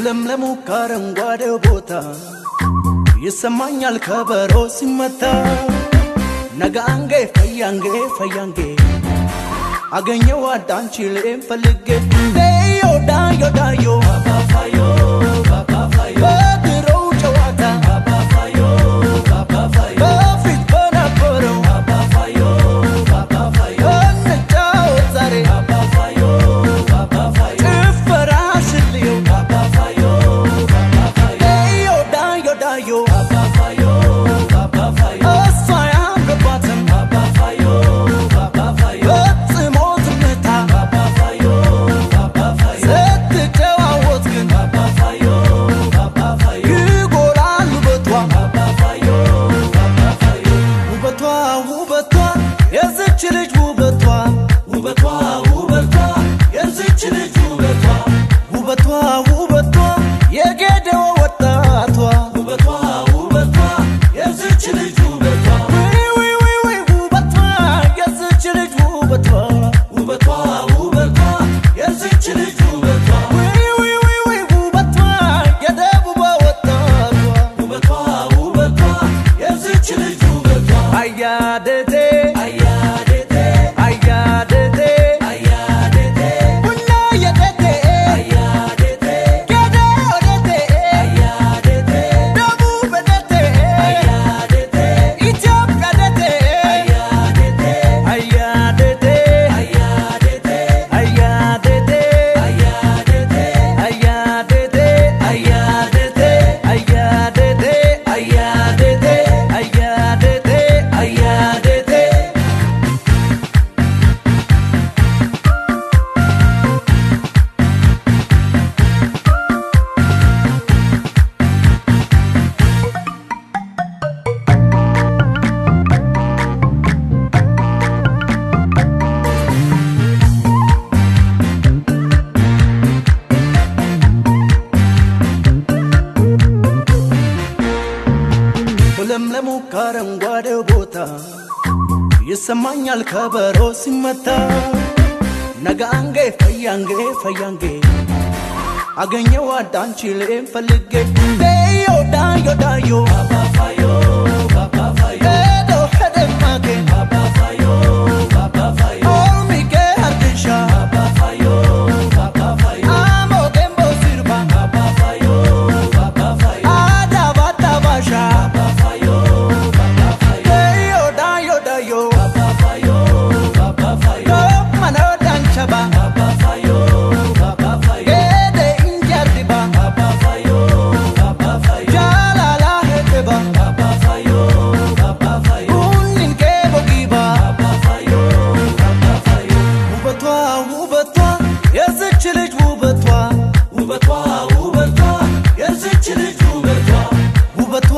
ለምለሙ ካረንጓዴው ቦታ ይሰማኛል ከበሮ ሲመታ ነጋንጌ ፈያንጌ ፈያንጌ አገኘው አዳንቺሌን ፈልጌ ዳዮ ዳዮ ዳዮ ባባፋዮ ባባፋዮ በድሮው ጨዋታ ባባፋዮ ባባፋዮ በፊት በነበረው ባባፋዮ ባባፋዮ እንጫወት ዛሬ ባባፋዮ ባባፋዮ ጭፈራ ስልየው ባባፋዮ ባባፋዮ ዳዮ ዳዮ ዳዮ ባባፋዮ ባባፋዮ እሷ ያምርባትም ባባፋዮ ባባፋዮ በጽሞት ምታ ባባፋዮ ባባፋዮ ስትጨዋወት ግን ባባፋዮ ባባፋዮ ይጎላል ውበቷ ባባፋዮ ባባፋዮ ውበቷ ውበቷ የዝች ልጅ ውበቷ ውበቷ ውበቷ የዝች ልጅ ውበቷ ውበቷ ውበቷ የጌዴኦ ወጣቷ ውበቷ ውበቷ የዝች ልጅ ውበቷ ውበቷ የዝች ልጅ ውበቷ ውበቷ ውበቷ የዝች ልጅ ውበቷ ውበቷ የደቡባ ወጣቷ ውበቷ ውበቷ የዝች ልጅ ውበቷ አያደቴ አያደቴ አያደቴ አያደቴ ቡና የደቴ አያደቴ ጌዴኦ ደቴ አያደቴ ደቡብ ደቴ አያደቴ ኢትዮጵያ ደቴ አያደቴ አያደቴ አያደቴ አያደቴ አያደቴ አያደቴ አያደቴ አያደቴ አያደቴ አያደቴ ለምለሙ ካረንጓዴው ቦታ ይሰማኛል ከበሮ ሲመታ ነጋንጌ ፈያንጌ ፈያንጌ አገኘው አዳንቺሌን ፈልጌ ዳዮ ዳዮ ዳዮ ባባፋዮ ባባፋዮ ሄዶ ሄደማጌ ባባፋዮ ባባፋዮ ኦልሚጌ አርድሻ ባባፋዮ ባባፋዮ አሞ ዴምቦ ሲርባ ባባፋዮ ባባፋዮ አዳባ ዳባሻ ባባፋዮ ባባፋዮ ዳዮ ዳዮ ዳዮ ባባፋዮ ባባፋዮ ማኖ ዳንቸባ ባባፋዮ ባባፋዮ ጌዴ እንጀርዲባ ባባፋዮ ባባፋዮ ጃላላ ሄደባ ባባፋዮ ባባፋዮ ሁኒን ጌቦጊባ ባባፋዮ ባባፋዮ ውበቷ ውበቷ የዝች ልጅ ውበቷ ውበቷ ውበቷ የዝች ልጅ ውበቷ ውበቷ